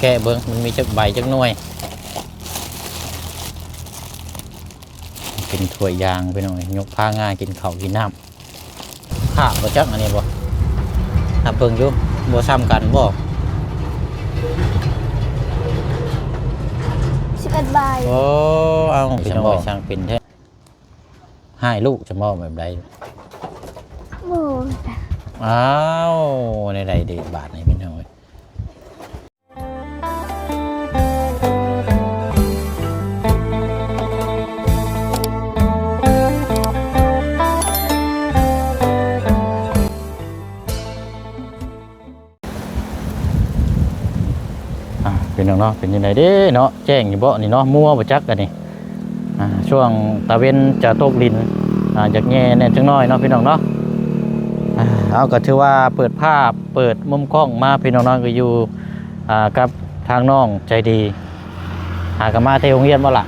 แกะเบิ้งมันมีจักใบจักหน่วยเป็นถ้วยยางไปหน่อยยกผ้าง่ายกินข้าวกินน้ำข้าบ่จักอันนี้บ่ถ้าเบิ่งอยู่บ่ซ้ำกันบ่11 ใบโอ้เอาพี่น้องช่างเป็นแท้ให้ลูกจะมอบแบบใดโอ้อ้าวในใดเด็ดบาทไหนพี่น้องเป็นน้องเนาะเป็นยังไงเด้เนาะแจ้งอยู่บ่นี่เนาะมัวบ่จักกันนี่ช่วงตะเวนจะตกดินจากแง่เนี่ยจังน้อยเนาะพี่น้องเนาะเอาก็ถือว่าเปิดภาพเปิดมุมกล้องมาพี่น้องๆก็อยู่กับทางน้องใจดีหากมาเที่ยวโรงเรียนบ่ล่ะ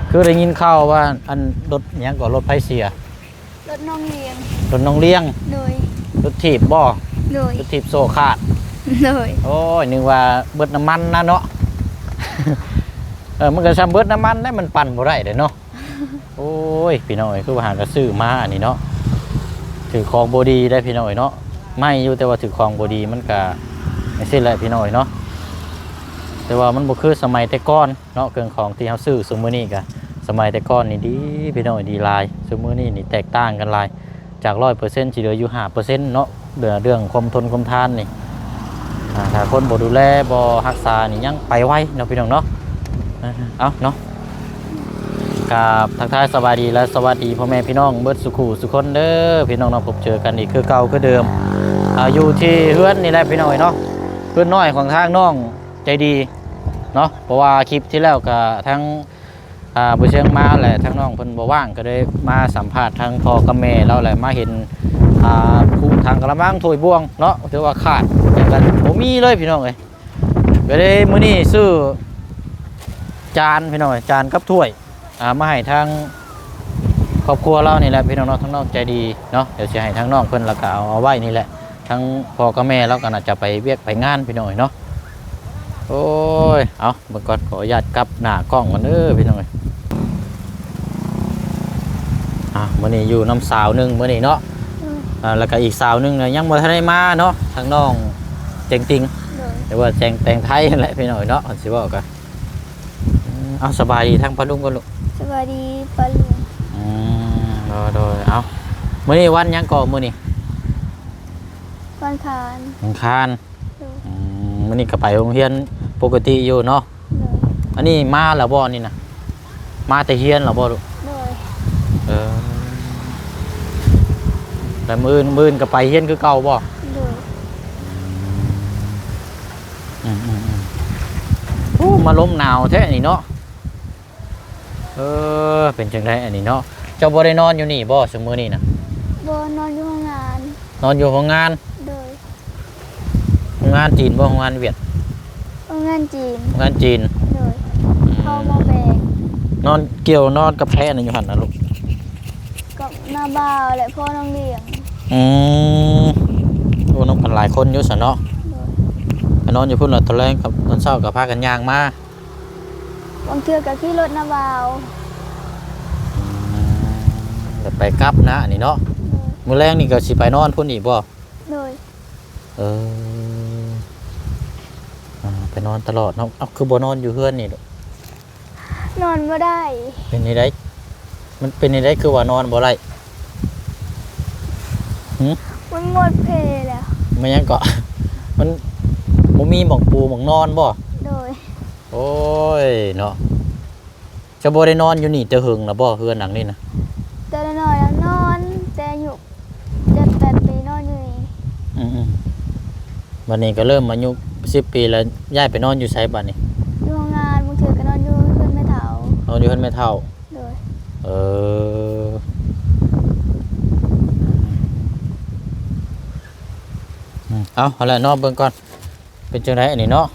คือได้ยินข่าวว่าอันรถยังก็รถไฟเสียรถน้องเลี้ยงรถน้องเลี้ยงโดยรถถีบบ่โดยรถถีบโซ่ขาดเลยโอ้ยนึกว่าเบิดน้ำมันนะเนาะมันก็ซ้ำเบิดน้ำมันได้มันปั่นบ่ได้เด้เนาะโอ้ยพี่น้อยคือว่าหากระซื้อมาอันนี้เนาะถือของบดีได้พี่น้อยเนาะไม่อยู่แต่ว่าถือของบดีมันก็ไม่ใช่แหละพี่น้อยเนาะแต่ว่ามันบ่คือสมัยแต่ก่อนเนาะเครื่องของที่เฮาซื้อซุมื้อนี้ก็สมัยแต่ก่อนนี่ดีพี่น้อยดีหลายซุมื้อนี้นี่แตกต่างกันหลายจาก 100% สิเหลืออยู่ 5% เนาะเรื่องความทนความทานนี่ถ้าคนบ่ดูแลบ่รักษานี่ยังไปไวเนาะพี่น้องเนาะเอาเนาะกับทักทายสวัสดีและสวัสดีพ่อแม่พี่น้องเบิดสุขุสุคนเด้อพี่น้องเราพบเจอกันอีกคือเก่าคือเดิมอยู่ที่เฮือนนี่แหละพี่น้องเนาะเพื่อนน้อยของทางน้องใจดีเนาะเพราะว่าคลิปที่แล้วก็ทั้งบุเชียงมาแหละทั้งน้องเพิ่นบ่ว่างก็ได้มาสัมภาษณ์ทั้งพ่อกับแม่เราแหละมาเห็นคู่ทางกระมังถ้วยบ่วงเนาะถือว่าขาดอย่างกันบ่มีเลยพี่น้องเอ้ยก็ได้มื้อนี้ซื้อจานพี่น้องจานกับถ้วยมาให้ทางครอบครัวเรานี่แหละพี่น้องทั้งน้องใจดีเนาะเดี๋ยวจะให้ทั้งน้องเพิ่นละก็เอาไว้นี่แหละทั้งพ่อกับแม่เราก็น่าจะไปเวียกไปงานพี่น้องเนาะโอ้ยเอาเมื่อก่อนขออนุญาตกลับหน้ากล้องกันพี่น้องมื้อนี้อยู่น้ำสาวนึงมื้อนี้เนาะแล้วก็อีกสาวนึงยังบ่ทันได้มาเนาะทางน้องแจงติงแต่ว่าแตงไทยนั่นแหละพี่น้องเนาะสิบอกกันเอาสบายดีทั้งปะลุงกันลูกสวัสดีปะลุงโดยเอามื้อนี้วันยังก่อมื้อนี้วันคานมื้อนี้ก็ไปโรงเรียนปกติอยู่เนาะอันนี้มาแล้วบ่นี่นะมาแต่เรียนแล้วบ่ลูกแต่มื้อก็ไปเรียนคือเก่าบ่มาล้มหนาวแท้นี่เนาะเป็นจังได๋อันนี้เนาะเจ้าบ่ได้นอนอยู่นี่บ่ซุมื้อนี้นะบ่นอนอยู่โรงงานนอนอยู่โรงงานโรงงานจีนบ่โรงงานเวียดโรงงานจีนเข้ามาแบกนอนเกี่ยวนอนกับแพะนี่อยู่หั่นน่ะลูกกับน้าบ่าวและพ่อน้องเลี้ยงโอ้น้องกันหลายคนอยู่ซะเนาะนอนอยู่พุ่นละตอนแรกกับตอนเช้ากับพากันย่างมาบางเทื่อกับขี่รถน้าบ่าวจะไปกลับนะนี่เนาะมื้อแรงนี่ก็สิไปนอนพุ่นอีกบ่ไปนอนตลอดเนาะคือบ่นอนอยู่เฮือนนี่นอนบ่ได้เป็นนี่ได้มันเป็นนี่ได้คือว่านอนบ่ได้มันหมดเพลแล้วมันยังเกาะมันบ่มีหม่องปูหม่องนอนบ่โอ้ยเนาะจะบ่ได้นอนอยู่นี่แต่หึงนะบ่เฮือนหลังนี่นะแต่น้อยแล้วนอนแต่อยู่7-8 ปีนอนอยู่นี่วันนี้ก็เริ่มมาอยู่10 ปีแล้วย้ายไปนอนอยู่ไสบัดนี้อยู่โรงงานบางทีก็นอนอยู่เพิ่นแม่เฒ่านอนอยู่เพิ่นแม่เฒ่าเอาละเนาะเบิ่งก่อนเป็นจังได๋อันนี้เนาะ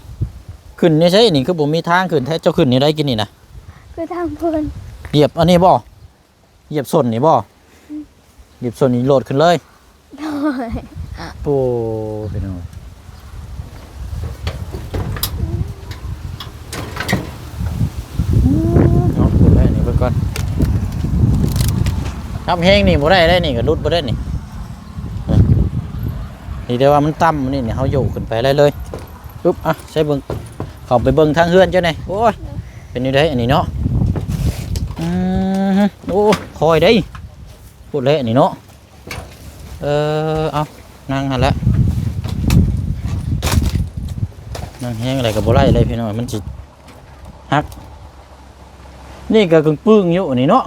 ขึ้นนี่ใช่นี่คือบ่มีทางขึ้นแท้เจ้าขึ้นนี่ได้กินนี่นะคือทางเพิ่นเหยียบอันนี้บ่เหยียบส้นนี่บ่เหยียบส้นนี่โหลดขึ้นเลยโอ้พี่น้อง ทำแห้งนี่บ่ได้นี่ก็รุดบ่ได้นี่นี่แต่ว่ามันต่ำนี่เขาโยกขึ้นไปเลยปุ๊บอ่ะใช้เบิ่งเข้าไปเบิ่งทางเฮือนเจ้านี่โอ้ยเป็นนี่ได้อันนี้เนาะโอ้คอยได้พูดเลยอันนี้เนาะเอานั่งหันละนั่งแห้งอะไรกับบ่ได้เลยพี่น้องมันจิฮักนี่ก็กึ่งปึ้งอยู่อันนี้เนาะ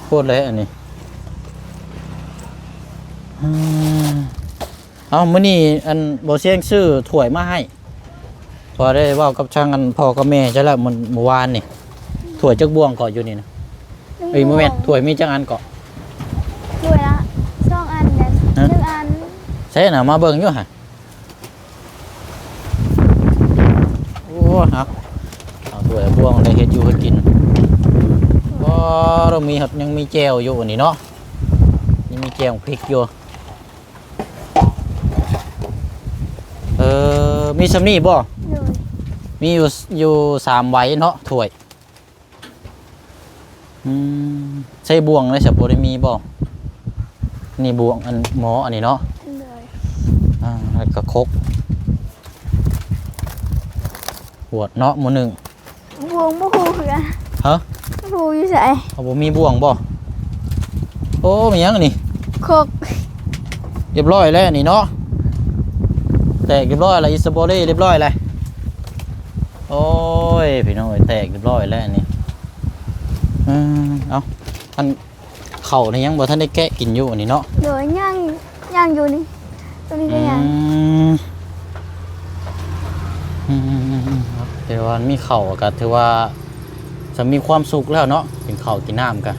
พูดเลยอันนี้เอามื้อนี้อันบ่เสียงซื้อถ้วยมาให้พอได้เว้ากับช่างอันพ่อกับแม่จะละมันเมื่อวานนี่ถ้วยจักบ่วงเกาะอยู่นี่นะเอ้ยบ่แม่นถ้วยมีจักอันเกาะถ้วยละ2อันเด้อ1อันใช่น่ะมาเบิ่งอยู่ห่ะโอ้ครับเอาถ้วยบ่วงได้เฮ็ดอยู่เฮ็ดกินบ่เรามีครับยังมีแจ่วอยู่อันนี้เนาะยังมีแจ่วพริกอยู่มีสำนีบ่มีอยู่3ไว้เนาะถ้วยใช่บ่วงเลยสับบ่ได้มีบ่นี่บ่วงอันหมออันนี้เนาะแล้วก็ครกหัวเนาะหมู่หนึ่งบ่วงบ่ฮู้คือกันฮะฮู้อยู่ไสเอาบ่มีบ่วงบ่โอ้มีหยังนี่ครกเรียบร้อยแล้วนี่เนาะแตกเรียบร้อยแล้วอิสโบเล่เรียบร้อยแล้วโอ้ยพี่น้องแตกเรียบร้อยแล้วนี่เอาท่านเข่านี่ยังบ่ท่านได้แกะกินอยู่นี่เนาะเดี๋ยวย่างอยู่นี่ตัวนี้ก็ย่างแต่ว่ามีเข่าก็ถือว่าจะมีความสุขแล้วเนาะกินข้าวกินน้ำกัน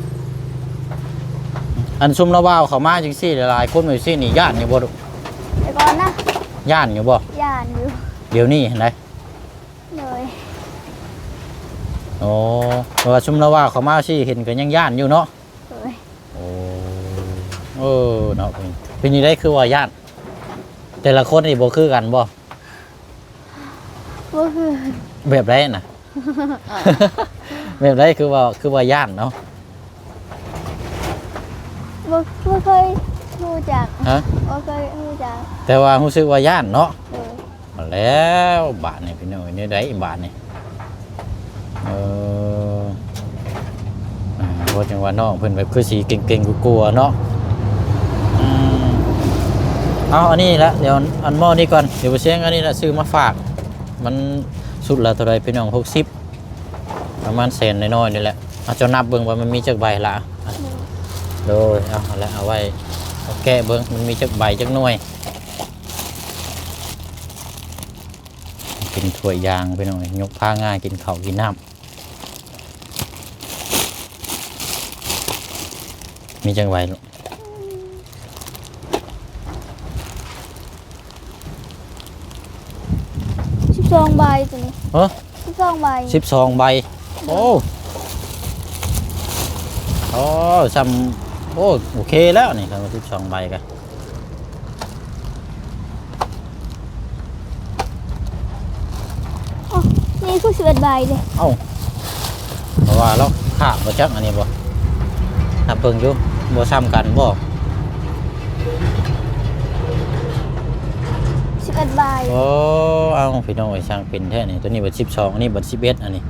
อันซุ่มละว่าวเขามาจังซี่หลายคนอยู่ซี่นี่ย่านอยู่บ่ลูกแต่ก่อนนะย่านอยู่บ่ย่านอยู่เดี๋ยวนี้เห็นไหมเลยโอ้เพราะว่าซุ่มละว่าวเขามาซี่เห็นก็ยังย่านอยู่เนาะเลยโอ้เนาะเป็นนี่ได้คือว่าย่านแต่ละคนนี่บ่คือกันบ่คือแบบไรน่ะ แบบไรคือว่าย่านเนาะบ่เคยรู้จักฮะบ่เคยรู้จักแต่ว่ารู้สึกว่าย่านเนาะมาแล้วบาทนี่พี่น้อยนี่ได้บาทนี่เพราะจังว่าน้องเพิ่นแบบคือสีเก่งๆกลัวๆเนาะเอาอันนี้ละเดี๋ยวอันหม้อนี้ก่อนเดี๋ยวไปเชียงอันนี้ละซื้อมาฝากมันสุดละเท่าไรพี่น้อง60ประมาณ100,000น้อยๆนี่แหละเอาจะนับเบิ่งว่ามันมีจักใบละโดยเอาแล้วเอาไว้เอาแกะเบิ่งมันมีจักใบจักหน่วยกินถ้วยยางพี่น้องยกผ้าง่ายกินข้าวกินน้ำมีจักใบลูก12 ใบตัวนี้12 ใบ12 ใบโอ้ซ้ำโอเคแล้วนี่ครับ12 ใบกันนี่คือ11 ใบเลยเพราะว่าเราขาดบ่จักอันนี้บ่ถ้าเพิ่งอยู่บ่ซ้ำกันบ่11 ใบเอาพี่น้องไอ้ช่างเป็นแท้นี่ตัวนี้เบอร์12อันนี้เบอร์11อันนี้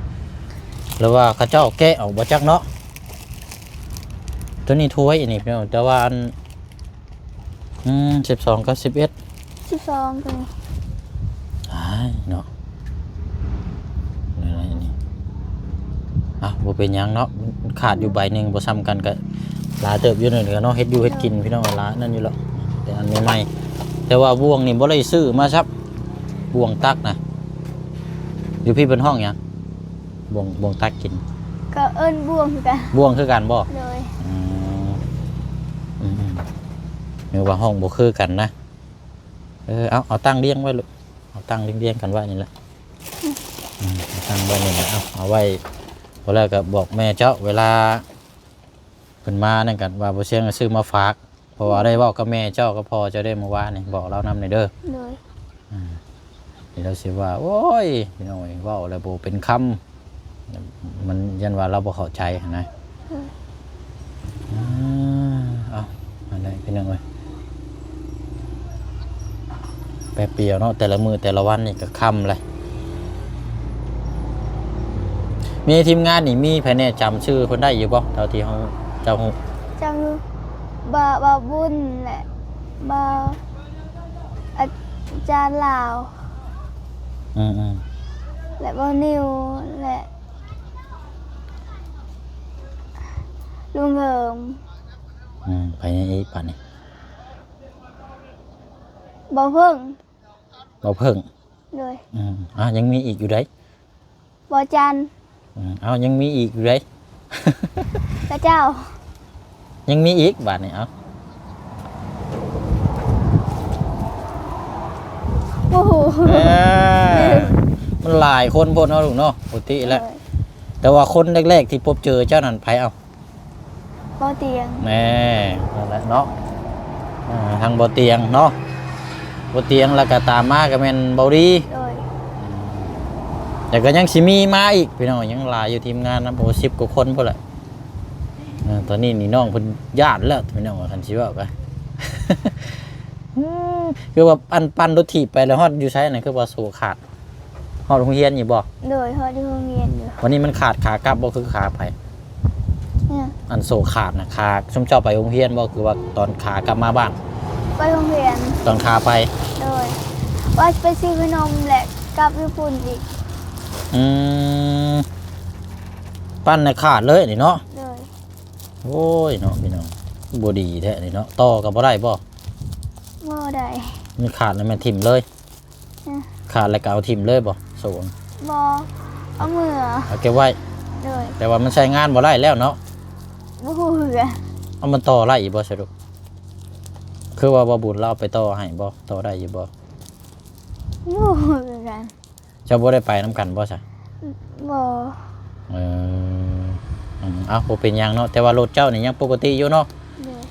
แล้วว่าเขาเจ้าแกะเอาบ่จักเนาะตัวนี้ถ้วยอันนี้พี่น้องแต่ว่าอัน12กับ11 12ตัวนี้เนาะอะไรนี่บ่เป็นหยังเนาะขาดอยู่ใบนึงบ่ซ้ำกันก็หลายเติบอยู่นึงเนาะเฮ็ดอยู่เฮ็ดกินพี่น้องหลายนั่นอยู่แล้วแต่อันใหม่แต่ว่าบ่วงนี่บ่ได้ซื้อมาครับบ่วงตักนะอยู่พี่เป็นห้องหยังบ่วงตักกินก็เอิ้นบ่วงคือกันบ่วงคือกันบ่เลยนึกว่าห้องบ่คือกันนะเอาตั้งเรียงไว้ลูกเอาตั้งเรียงกันไว้นี่แหละตั้งไว้นี่แหละเอาไว้พอแล้วก็บอกแม่เจ้าเวลาเพิ่นมานั่นกันว่าบ่เชียงซื้อมาฝากเพราะว่าได้เว้ากับแม่เจ้าก็พอจะได้มาว่านี่บอกเรานำในเด้อนี่เราสิว่าโอ้ยพี่น้อยเว้าแล้วบ่เป็นค มันยันว่าเราบ่เข้าใจนะเอาอะไรพี่น้องเอ้ยแป๊บเดียวเนาะแต่ละมือแต่ละวันนี่ก็ค่ำเลยมีทีมงานนี่มีภายในจำชื่อคนได้อยู่บ่เท่าที่เขาเจ้าฮู้ จำอยู่บาบุญแหละบาอาจารย์ลาว อืม และบานิวและลุงเหิม ภายในอีกป่านนี้ บาเพิ่ง เราเพิ่ง เลย ยังมีอีกอยู่ได้ บาจัน เอายังมีอีกอยู่ได้ พระเจ้า ยังมีอีกบาทนี่เอา โอ้โห มันหลายคนพดเนาะลูกเนาะปกติแล้วแต่ว่าคนแรกๆที่พบเจอเจ้านั่นไผเอา บาเตียง แน่นั่นแหละเนาะทางบ่เตียงเนาะบ่เตียงแล้วก็ตามมาก็แม่นเบาดี เลย แต่ก็ยังสิมีมาอีกพี่น้องยังหลายอยู่ทีมงานนะโอ้10 กว่าคนพุ่นแหละตอนนี้นี่น้องเพิ่นญาติแล้วพี่น้องว่าคันสิเว้าก็ คือว่าปั้นรถถีบไปแล้วฮอดอยู่ไสนั่นคือว่าโซขาดฮอดโรงเรียนอยู่บ่ เลยเขาที่โรงเรียนอยู่ วันนี้มันขาดขากลับบ่คือขาไป เนี่ย อันโซขาดนะขาชุมเจ้าไปโรงเรียนบ่คือว่าตอนขากลับมาบ้าน ไปโรงเรียน ตอนขาไป เลยว่าไปซื้อขนมแหละกลับญี่ปุ่นอีก ปั้นน่ะขาดเลยนี่เนาะ เลย โอ้ยเนาะพี่น้องบ่ดีแท้นี่เนาะต่อก็บ่ได้บ่ เมื่อใด มันขาดแล้วมันทิ่มเลย ขาดแล้วก็เอาทิ่มเลยบ่โซน บอเอามือ เอาเก็บไว้ เลย แต่ว่ามันใช้งานบ่ได้แล้วเนาะ บู๊เหรอ เอามันต่อได้อีกบ่สรุปคือว่าบ่บุญเราเอาไปต่อให้บ่ต่อได้อยู่บ่ บู๊เหมือนกัน เจ้าบ่ได้ไปนํกันบ่ซะ บอ เอาบ่เป็นหยังเนาะแต่ว่ารถเจ้านี่ยังปกติอยู่เนาะ เลย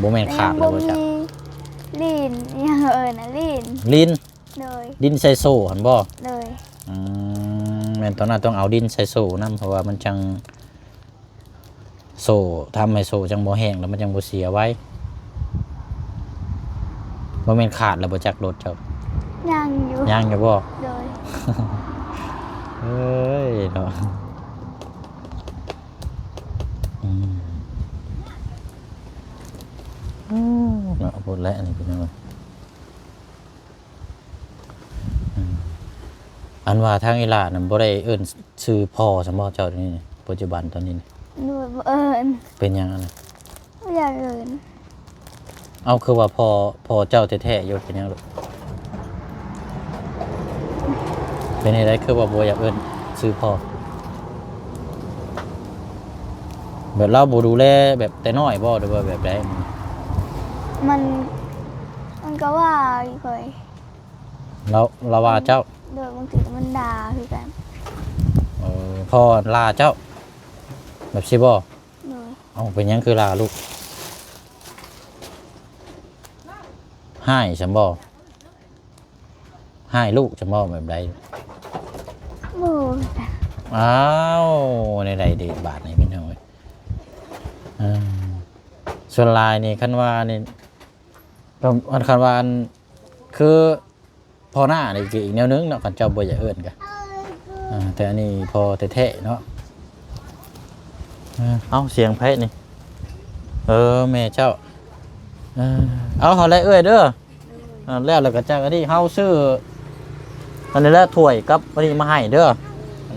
บ่แม่นขาดแล้วบ่จ้ะ ลีนยังนะลีน ลิ้น เลย ดินใส่โซ่หั่นบ่ เลย แม่นตอนนั้นต้องเอาดินใส่โซ่นํเพราะว่ามันจังโซ่ทำให้โซ่จังบ่แห้งแล้วมันจังบ่เสียไว้บ่แม่นขาดแล้วบ่จักรถเจ้า ยังอยู่ ยังอยู่บ่ เลย เอ้ยเนาะเนาะพูดแล้วนี่พี่น้องอันว่าทางอีหลานั่นบ่ได้เอิ้นชื่อพ่อสำหรับเจ้านี่ปัจจุบันตอนนี้นี่ หนูเอิญ เป็นหยังอะนะ ไม่อยากเอิญ เอาคือว่าพ่อเจ้าแท้ๆอยู่เป็นหยังลูกเป็นอะไรคือว่าบ่อยากเอิ้นชื่อพ่อแบบเราบ่ดูแลแบบแต่น้อยบ่หรือว่าแบบใด มันก็ว่าอีกเคย เราว่าเจ้า โดยบางทีมันด่าคือกัน พ่อลาเจ้า แบบสิบ่ โดย เอาเป็นหยังคือลาลูกให้ฉันบ่ให้ลูกฉันบ่แบบใด บู อ้าวในใดเดบาทไหนพี่น้องเอ้ยส่วนลายนี่คันว่านี่ก็คันว่าอันคือพอหน้านี่ก็อีกแนวนึงเนาะคันเจ้าบ่อยากเอิ้นกะแต่อันนี้พอแท้ๆเนาะเอาเสียงไผนี่แม่เจ้าเอาเฮาแล้วเอ้ยเด้อแล้วก็จักอันนี้เฮาซื้ออันนี้แหละถ้วยกับอันนี้มาให้เด้อ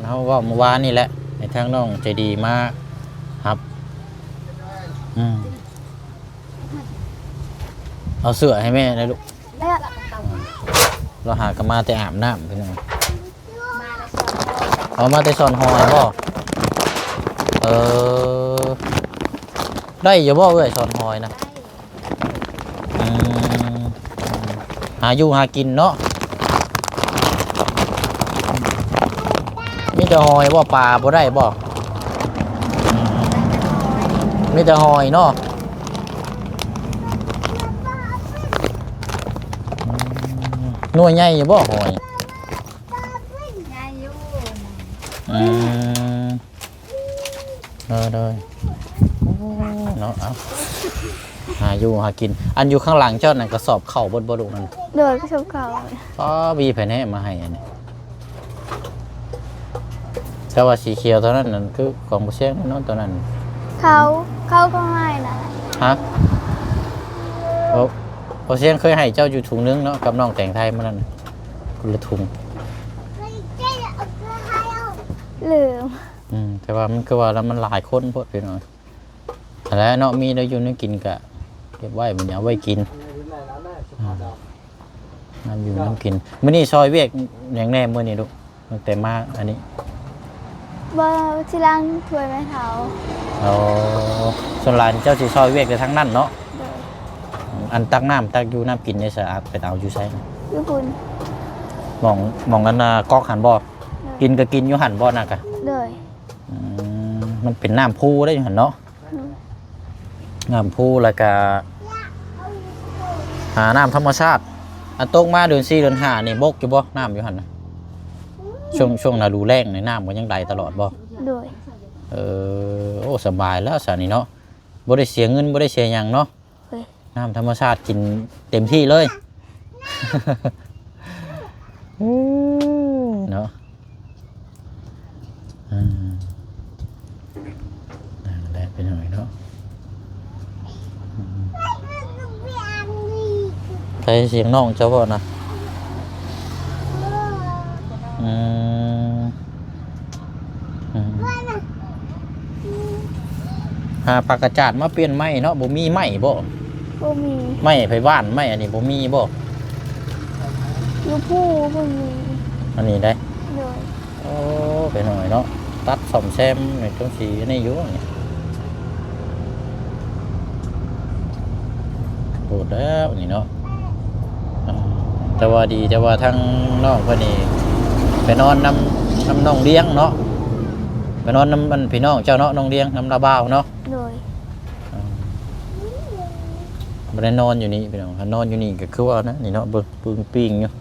เฮาว่าเมื่อวานนี่แหละในทางน้องใจดีมากครับเอาเสื้อให้แม่ได้ลูก แล้ว เราหากนมาแต่อาบน้ำพี่น้องเอามาแต่ซอนหอยบ่ได้อย่าบ่เอ้ยซอนหอยนะหาอยู่หากินเนาะมีแต่หอยบ่ปลาบ่ได้บ่มีแต่หอยเนาะหน่วยใหญ่อยู่บ่หอย อืมเลยเนาะเอาหาอยู่หากินอันอยู่ข้างหลังเจ้านั่นกระสอบเข่าบนบ่ลูกนั่น โดยกระสอบเขา อ๋อมีแผ่นแหมาให้อันนี้แต่ว่าสีเขียวเท่านั้นนั่นคือของบ่เชียงเนาะตัวนั้น เขาก็ให้นะ ฮะโอ้บ่เชียงเคยให้เจ้าอยู่ถุงนึงเนาะกับน้องแต่งไทยมื้อนั้นน่ะคนละถุง ลืม แต่ว่ามันก็ว่าแล้วมันหลายคนโพดพี่น้อยแล้วเนาะมีได้อยู่ในกินกะเก็บไว้มันเอาไว้กินน้ำอยู่น้ำกินมื้อนี้ซอยเวียกอย่างแน่มื้อนี้ลูกตั้งแต่มาอันนี้ บ่สิล้างถ้วยไม้เท้า เอาส่วนหลานเจ้าสิซอยเวียกแต่ทั้งนั้นเนาะ โดย อันตักน้ำตักอยู่น้ำกินในสะอาดไปเอาอยู่ใช้ ญี่ปุ่น หมองกันกอกหันบ่กินก็กินอยู่หันบ่น่ะกะ โดย มันเป็นน้ำพูได้อยู่หันเนาะน้ำพูแล้วก็หาน้ำธรรมชาติอันตกมาเดือน4เดือน5นี่บกอยู่บ่น้ำอยู่หันนะช่วงฤดูแล้งในน้ำก็ยังไหลตลอดบ่ โดย โอ้สบายแล้วสานี่เนาะบ่ได้เสียเงินบ่ได้เสียหยังเนาะ เฮ้ย น้ำธรรมชาติกินเต็มที่เลย เนาะนั่นแหละเป็นหน่อยเนาะใครเสียงน้องเจ้าบ่นะหาปากกระจาดมาเปลี่ยนไม้เนาะบ่มีไม้บ่ บ่มี ไม้ไผบ้านไม้อันนี้บ่มีบ่ อยู่ผู้บ่มี อันนี้ได้ โดย โอ้ไปหน่อยเนาะตัดซ่อมแซมในตรงสีนี่อยู่นี่โหดแล้วนี่เนาะแต่ว่าดีแต่ว่าทั้งน้องเพิ่นนี่ไปนอนน้ำน้องเลี้ยงเนาะไปนอนน้ำมันพี่น้องเจ้าเนาะน้องเลี้ยงน้ำลาบ่าวเนาะ โดย บ่ได้นอนอยู่นี่พี่น้องนอนอยู่นี่ก็คือว่านะนี่เนาะเบิ่งปืนปิ้งอยู่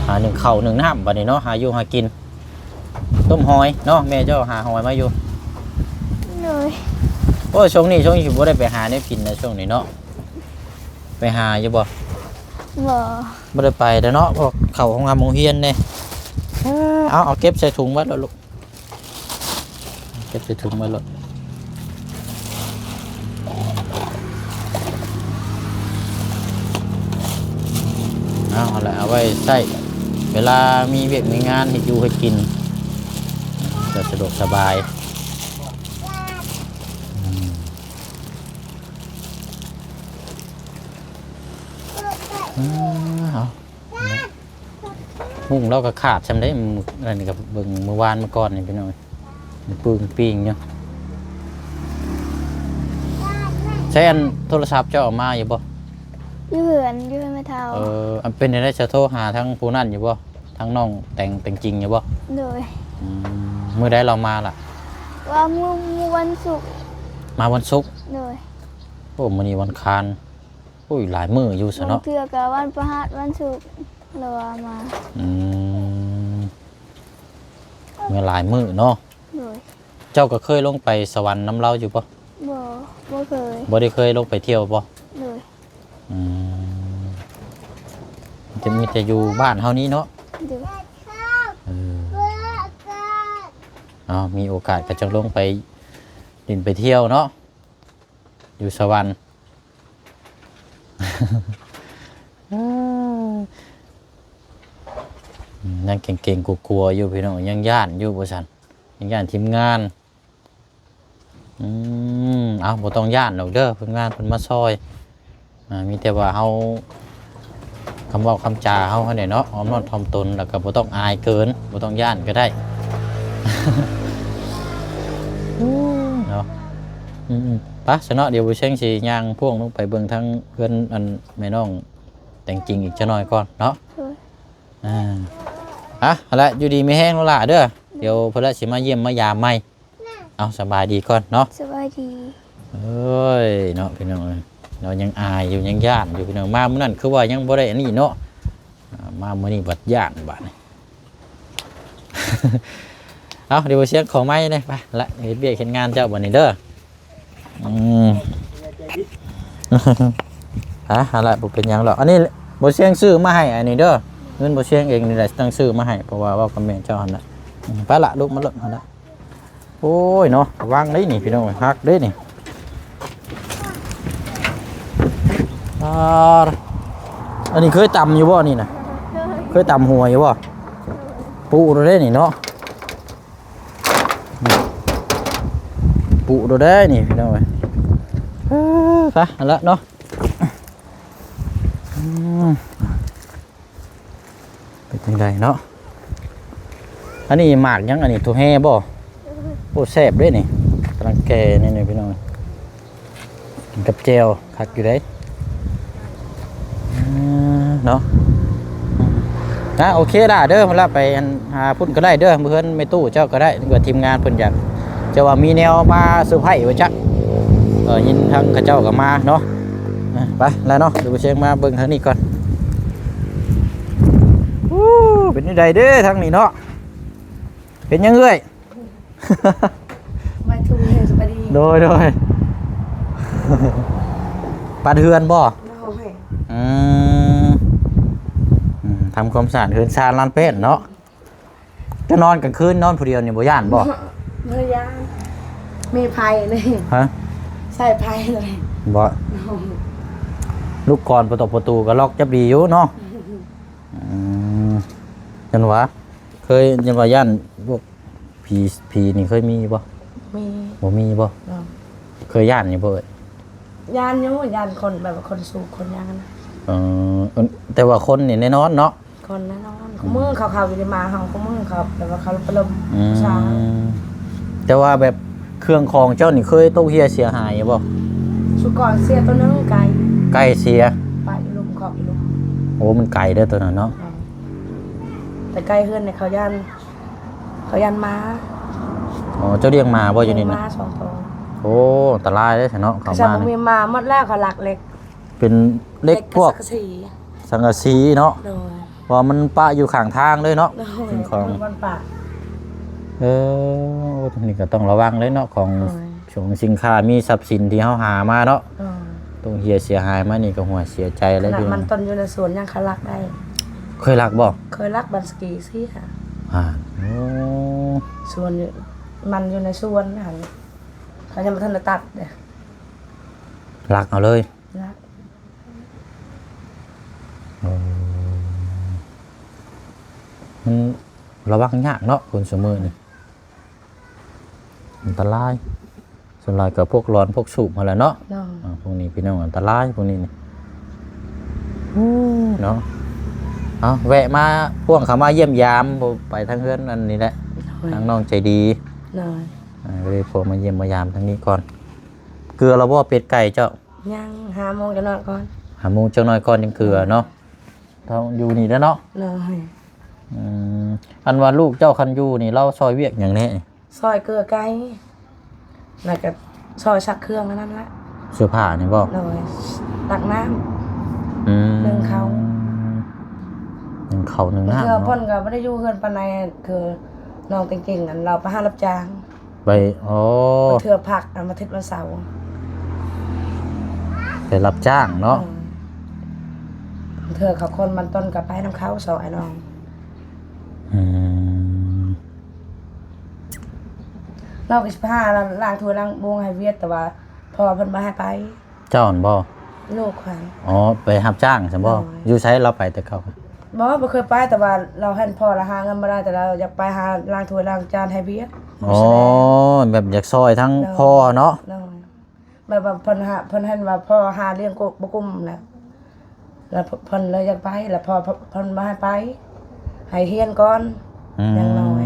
หาหนึ่งเข่าหนึ่งน้ำบัดนี้เนาะหาอยู่หากินต้มหอยเนาะแม่เจ้าหาหอยมาอยู่ โดย โอ้ช่วงนี้บ่ได้ไปหาเนี่ยกินนะช่วงนี้เนาะไปหาอยู่บ่ บ่ บ่ได้ไปแล้วเนาะพวกเข้าห้องงามโรงเรียนเนี่ยเอาเก็บใส่ถุงไว้แล้วลูกเก็บใส่ถุงไว้แล้วเอาละเอาไว้ใส่เวลามีเวียกมีงานให้อยู่ให้กินจะสะดวกสบายเอามุ่งเราก็ขาดจำได้อะไรนี่กับเบิ่งเมื่อวานเมื่อก่อนนี่พี่น้อยปืนปิ้งเนาะใช้อันโทรศัพท์เจ้าออกมาอยู่บ่ อยู่เหือนอยู่ไม้เท้า อันเป็นได้จะโทรหาทั้งผู้นั่นอยู่บ่ทั้งน้องแต่งจริงอยู่บ่ โดย มื้อใดเรามาล่ะ ว่ามื้อวันศุกร์ มาวันศุกร์ โดย โอ้มื้อนี้วันคานโอ้ยหลายมื้ออยู่ซะ บาง เนาะ เทื่อก็วันพฤหัสวันศุกร์เราว่ามา มีหลายมื้อเนาะ โดย เจ้าก็เคยลงไปสวรรค์น้ำเล่าอยู่บ่ บ่เคย บ่ได้เคยลงไปเที่ยวบ่ โดย จะมีแต่อยู่บ้านเฮานี้เนาะ โดย มีโอกาสก็จะลงไปดินไปเที่ยวเนาะอยู่สวรรค์ยังเก่งๆกลัวๆอยู่พี่น้องยังย่านอยู่บ่ซั่นยังย่านทีมงานเอาบ่ต้องย่านดอกเด้อเพิ่นงานเพิ่นมาซอยมีแต่ว่าเฮาคำเว้าคำจาเฮาเนี่ยเนาะอ้อมน้อมถ่อมตนแล้วก็บ่ต้องอายเกินบ่ต้องย่านก็ได้ เนาะปะซะเนาะเดี๋ยวบ่เชิงสิย่างพ่วงลงไปเบิ่งทั้งเพื่อนอันแม่น้องแต่งจริงอีกจักหน่อยก่อนเนาะ โดย เอาละอยู่ดีไม่แห้งแล้วล่ะเด้อเดี๋ยวเพิ่นละสิมาเยี่ยมมายามใหม่เอาสบายดีก่อนเนาะ สบายดี เอ้ยเนาะพี่น้องเอ้ย เรายังอายอยู่ยังย่านอยู่พี่น้องมามื้อนั้นคือว่ายังบ่ได้อันนี้เนาะมามื้อนี้บัดย่านบัดนี้ เอาเดี๋ยวเสียงของไม้เลยไปละเฮ็ดเบี้ยเฮ็ดงานเจ้าบัดนี้เด้อฮะอะไรบ่เป็นหยังหรอกอันนี้บ่เสียงซื้อมาให้อันนี้เด้อเงินบ่เสียงเองนี่แหละต้องซื้อมาให้เพราะว่ากับแม่เจ้าหั่นน่ะไปละลูกมาลดหั่นน่ะโอ้ยเนาะวางได้นี่พี่น้องฮักได้นี่อันนี้เคยตำอยู่บ่นี่น่ะเคยตำหัวอยู่บ่ปูเราได้นี่เนาะปูเราได้นี่พี่น้องเอ้ยไปเอาละเนาะเป็นจังไดเนาะอันนี้หมากยังอันนี้ตัวแห่บ่โอ้แซ่บด้วยนี่กำลังแก่นี่พี่น้องกินกับแจ่วคักอยู่ได้เนาะโอเคล่ะเด้อมาละไปหาพุ่นก็ได้เด้อเพื่อนไม่ตู้เจ้าก็ได้หรือว่าทีมงานเพิ่นอยากจะว่ามีแนวมาเซอร์ไพรส์ไว้จักยินทางเขาเจ้าก็มาเนาะไปแล้วเนาะเดี๋ยวเช็คมาเบิ่งทางนี้ก่อนเป็นยังไงเด้อทางนี้เนาะเป็นยังเอ้ย มาทุ่งเฮสบดี โดยปาเทือนบ่ทำความสะอาดเฮือนซานลานเป็ดเนาะจะนอนกลางคืนนอนผู้เดียวนี่บ่ย่านบ่ เมื่อยานมีไผ่เลย ฮะ ใส่ไผ่เลย บ่ลูกก่อนประตูก็ล็อกจับดีอยู่เนาะจังหวะเคยจังว่าย่านพวกผีนี่เคยมีบ่ มี บ่มีบ่เคยย่านนี่บ่เอ้ย ยานอยู่ยานคนแบบคนสูงคนยานนะ แต่ว่าคนนี่แน่นอนเนาะ คนแน่นอนเขามือเขาอยู่ในมาเขามือเขาแบบว่าเขาประลมช้า แต่ว่าแบบเครื่องของเจ้านี่เคยตกเฮียเสียหายบ่ สุกรเสียตัวนึงไก่ ไก่เสีย ไปลุมขอบลุม โอ้มันไก่เด้อตัวนั้นเนาะ แต่ไก่เฮือนเนี่ยเขายานม้า อ๋อเจ้าเลี้ยงหมาบ่อยู่นี่นะ ม้าสองตัว โอ้อันตรายเด้อเนาะเข้า ฉัน มา มี นี่ มาหมดแล้วเขาหลักเล็ก เป็นเล็กพวก สี สังกะสีเนาะ โดย ว่ามันปะอยู่ข้างทางเลยเนาะสิ่งของ วันปาก ตรงนี้ก็ต้องระวังเลยเนาะของของสินค้ามีทรัพย์สินที่เฮาหามาเนาะตรงเฮียเสียหายมานี่ก็หัวเสียใจ ข แล้ว นาด พี่ มันต้นอยู่ในสวนยังเขาลักได้ เคยรักบ่ เคยลักบันสกีสิค่ะ โอ้ สวนมันอยู่ในสวนนะหันเขาจะมาทันตัดเด้ รักเอาเลย ลัก มันระวังยากเนาะคนเสมอนี่อันตรายส่วนหลายกับพวกร้อนพวกสูบมาแหล้วเนาะ น้อง พวกนี้พี่น้องอันตรายพวกนี้นี่เนาะเอาแวะมาพวกเขามาเยี่ยมยามไปทางเพื่อนอันนี้แหละทางน้องใจดี น้อย เลยพวกมาเยี่ยมมายามทางนี้ก่อนเกลือเราบ่เป็ดไก่เจ้า ยัง5 โมงจะนอนก่อน หาหมูเจ้าน้อยก่อนยังเกลือเนาะต้องอยู่นี่แล้วเนาะ น้อย อันว่าลูกเจ้าคันอยู่นี่เราซอยเวียกอย่างนี้ ซอยเกลือไก่แล้วก็ซอยชักเครื่องนั่นละ เสื้อผ้านี่บ่ น้อยตักน้ำ นึ่งเขา หนึ่งเขาหนึ่ง เพื่ น้ำ อพ่น เนาะ ก็ไม่ได้อยู่เฮือนปานใดคือน้องจริงๆอันเราไปหารับจ้าง ไปอ๋อ เทื่อผักอันมาทิศวันเสาร์ ไปรับจ้างเนาะ เทื่อเขาคนมันต้นกับไปน้ำเขาซอยน้อง เราก็สิพาล้างถ้วยล้างบวงให้เวียดแต่ว่าพอเพิ่นบ่ให้ไป เจ้าอ่อนบ่ ลูกขวัญ อ๋อไปรับจ้างใช่บ่อยู่ใช้เราไปแต่เขา บ่เคยไปแต่ว่าเราให้พ่อละหาเงินบ่ได้แต่เราอยากไปหาล้างถ้วยล้างจานให้เวียด อ๋อแบบอยากซอยทั้งพ่อเนาะ น้อยแบบว่าเพิ่นให้ว่าพ่อหาเลี้ยงกบบ่กุ้มแล้วเพิ่นเลยอยากไปแล้วพอเพิ่นบ่ให้ไปให้เฮียนก่อนอย่างน้อย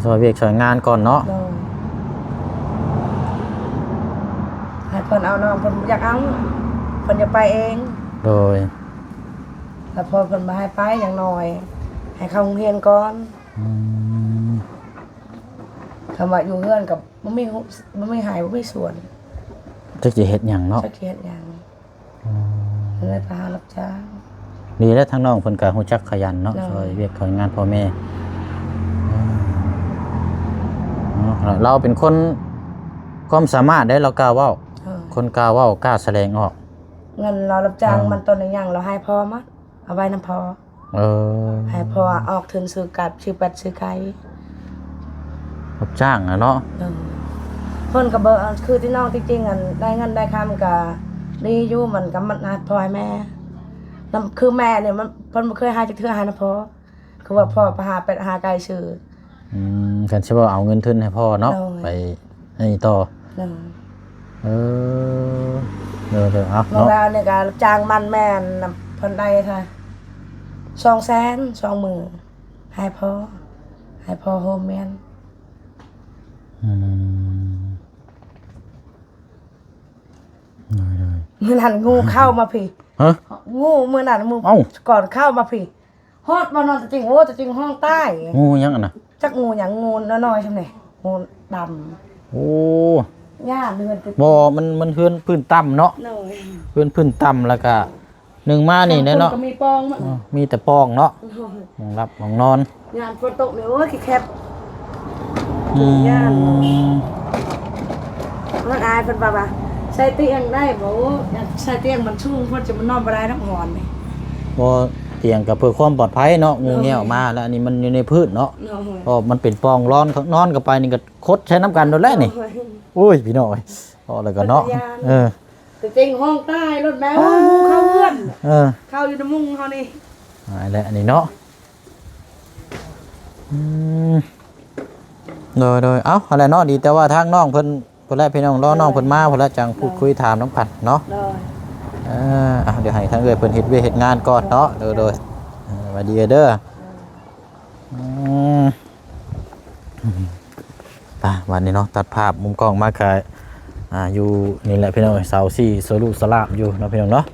ซอยเวียกซอยงานก่อนเนาะ น้อยให้เพิ่นเอาน้องเพิ่นอยากเอาเพิ่นจะไปเอง โดย แล้วพอเพิ่นบ่ให้ไปอย่างน้อยให้เข้าโรงเรียนก่อนคำว่าอยู่เฮือนกับบ่มีหายบ่มีสวน จักสิเฮ็ดหยังเนาะ สักเฮ็ดหยังเลยไปหารับจ้าง ดีแล้วทั้งน้องเพิ่นก็ฮู้จักขยันเนาะ เนาะ ช่วยเวียกช่วยงานพ่อแม่เราเป็นคนความสามารถได้เรากล้าเว้าคนกล้าเว้ากล้าแสดงออก เงินเรารับจ้างมันต้นอย่างเราให้พ่อมั้งเอาไว้น้ำพ่อ เออ ให้พ่อออกทุนซื้อกัดซื้อปัดซื้อไก่ รับจ้างอะเนาะ เพิ่นก็เบิกคือที่น้องจริงๆอันได้เงินได้คำก็ดีอยู่มันก็มันให้พ่อให้แม่นำคือแม่เนี่ยมันเพิ่นบ่เคยให้จักเทื่อให้นะพ่อคือว่าพ่อไปหาเป็ดหาไก่ซื้อ กันใช่ว่าเอาเงินทุนให้พ่อเนาะ โดย ไปให้ต่อ นั่น เออเดี๋ยวเอา น้อง เนาะ ดาวเนี่ยก็รับจ้างมันแม่นนำเพิ่นได้ค่ะ200,000 20,000ให้พ่อโฮมแม่น อืมได้ มื้อนั้นงูเข้ามาพี่ ฮะ งูมื้อนั้นมือ เอ้า ก่อนเข้ามาพี่ฮอดบ่นอนจริงโอ้จริงห้องใต้ งูยังอะนะ จักงูหยังงูน้อยๆใช่ไหมงูด โอ้ ำหญ้าเดือนติด บ่มันเฮือนพื้นต่ำเนาะ น้อย เพื่อนพื้นต่ำแล้วก็หนึ่งมานี่เนาะ ก็มีปองมั้ง มีแต่ปองเนาะมองรับมองนอน งานฝนตกเนี่ยโอ้ยขี้แคบ อืม ย่าน มันอายเพิ่นว่าใส่เตียงได้บ่อยากใส่เตียงมันชุ่มเพิ่นจะมันนอนบ่ได้ทั้งหอนนี่ บ่เตียงก็เพื่อความปลอดภัยเนาะงูเงี้ยวมาแล้วอันนี้มันอยู่ในพื้นเนาะ น้อย เพราะมันเป็นปองร้อนนอนกับไปนี่ก็คดใช้น้ำกันโดนแล้วนี่โอ้ยพี่น้อยพอแล้วก็เนาะเออ แต่จริงห้องใต้รถแมวมุงเข้าเพื่อน เออ เข้าอยู่ในมุงเขานี่ อะไรแหละอันนี้เนาะอืมโดยเอ้าอะไรเนาะดีแต่ว่าทางน้องเพิ่นแรกพี่น้องรอน้องเพิ่นมาเพิ่นละจังพูดคุยถามน้องผัดเนาะ เลย เดี๋ยวให้ทางเอ้ยเพิ่นเฮ็ดเวยกเฮ็ดงานก่อนเนาะโดยสวัสดีเด้อป่ะวันนี้เนาะตัดภาพมุมกล้องมาขายอยู่นี่แหละพี่น้องเสาสี่สรุสลาบอยู่เนาะพี่น้องเนาะ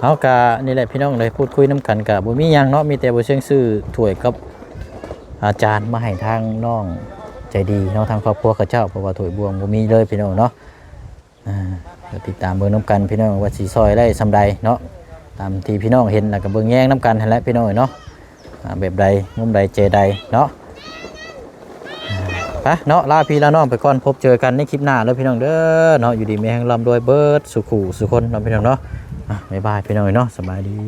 เฮากะนี่แหละพี่น้องเลยพูดคุยน้ำกันกะบ่มีหยังเนาะมีแต่บ่เชิงซื้อถ้วยกับอาจารย์มาให้ทางน้องใจดีเนาะทางครอบครัวเขาเจ้าเพราะว่าถ้วยบวงบ่มีเลยพี่น้องเนาะเดี๋ยวติดตามเบิ่งน้ำกันพี่น้องว่าสิซอยได้ซำใดเนาะตามที่พี่น้องเห็นแล้วก็เบิ่งแย่งน้ำกันหั่นแหละพี่น้องเนาะแบบใดมุมใดเจใดเนาะไปเนาะลาพี่ลาน้องไปก่อนพบเจอกันในคลิปหน้าแล้วพี่น้องเด้อเนาะอยู่ดีมีแห่งลำรวยเบิดสุขุสุคนเนาะพี่น้องเนาะบ๊ายบายพี่น้องเนาะสบายดี